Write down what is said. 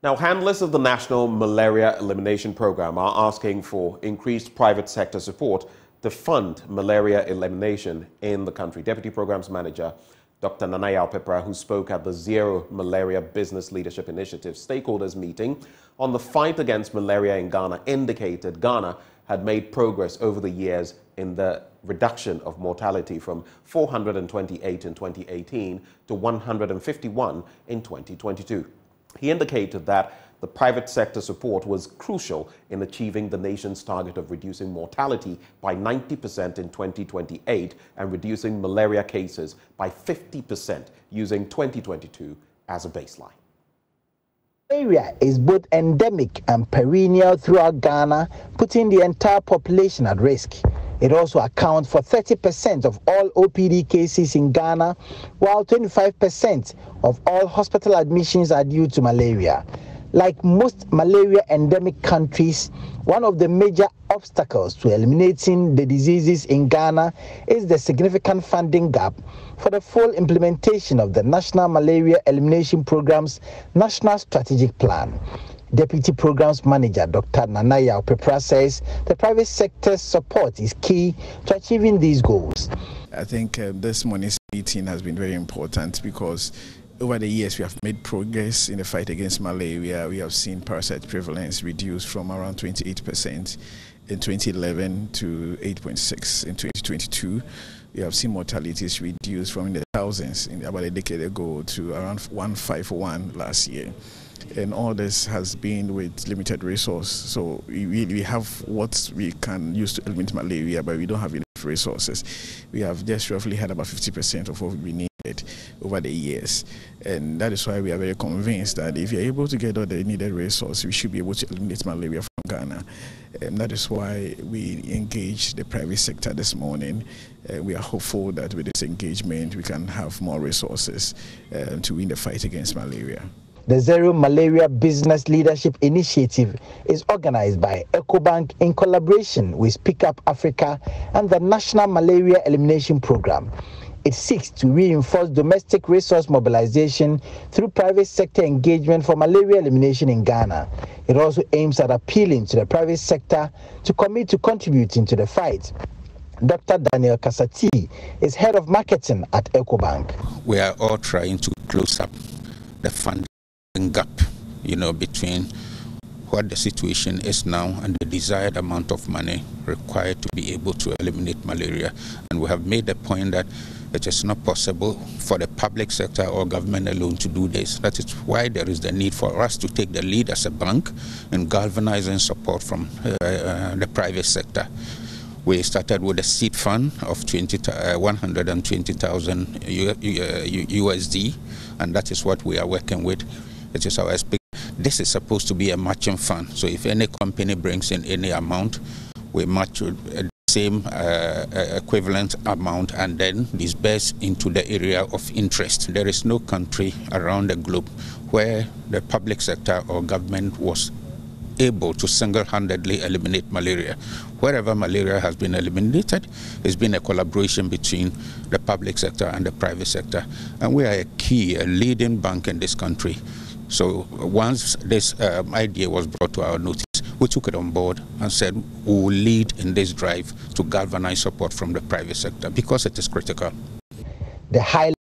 Now, handlers of the National Malaria Elimination Program are asking for increased private sector support to fund malaria elimination in the country. Deputy Programs Manager Dr. Nanaya Pepra, who spoke at the Zero Malaria Business Leadership Initiative stakeholders meeting on the fight against malaria in Ghana, indicated Ghana had made progress over the years in the reduction of mortality from 428 in 2018 to 151 in 2022. He indicated that the private sector support was crucial in achieving the nation's target of reducing mortality by 90% in 2028 and reducing malaria cases by 50% using 2022 as a baseline. Malaria is both endemic and perennial throughout Ghana, putting the entire population at risk. It also accounts for 30% of all OPD cases in Ghana, while 25% of all hospital admissions are due to malaria. Like most malaria endemic countries, one of the major obstacles to eliminating the diseases in Ghana is the significant funding gap for the full implementation of the National Malaria Elimination Program's National Strategic Plan. Deputy Programs Manager Dr. Nanaya Pepra says the private sector's support is key to achieving these goals. I think this morning's meeting has been very important because over the years we have made progress in the fight against malaria. We have seen parasite prevalence reduced from around 28% in 2011 to 8.6 in 2022. We have seen mortalities reduced from in the thousands about a decade ago to around 151 last year. And all this has been with limited resource. So we have what we can use to eliminate malaria, but we don't have enough resources. We have just roughly had about 50% of what we needed over the years. And that is why we are very convinced that if you're able to get all the needed resources, we should be able to eliminate malaria from Ghana. And that is why we engaged the private sector this morning. We are hopeful that with this engagement, we can have more resources to win the fight against malaria. The Zero Malaria Business Leadership Initiative is organized by EcoBank in collaboration with Speak Up Africa and the National Malaria Elimination Program. It seeks to reinforce domestic resource mobilization through private sector engagement for malaria elimination in Ghana. It also aims at appealing to the private sector to commit to contributing to the fight. Dr. Daniel Kasati is head of marketing at EcoBank. We are all trying to close up the funding gap, between what the situation is now and the desired amount of money required to be able to eliminate malaria. And we have made the point that it is not possible for the public sector or government alone to do this. That is why there is the need for us to take the lead as a bank in galvanizing support from the private sector. We started with a seed fund of 120,000 USD, and that is what we are working with. It is our expectation. This is supposed to be a matching fund. So if any company brings in any amount, we match the same equivalent amount and then disperse into the area of interest. There is no country around the globe where the public sector or government was able to single-handedly eliminate malaria. Wherever malaria has been eliminated, it's been a collaboration between the public sector and the private sector. And we are a leading bank in this country. So once this idea was brought to our notice, we took it on board and said we will lead in this drive to galvanize support from the private sector because it is critical. The high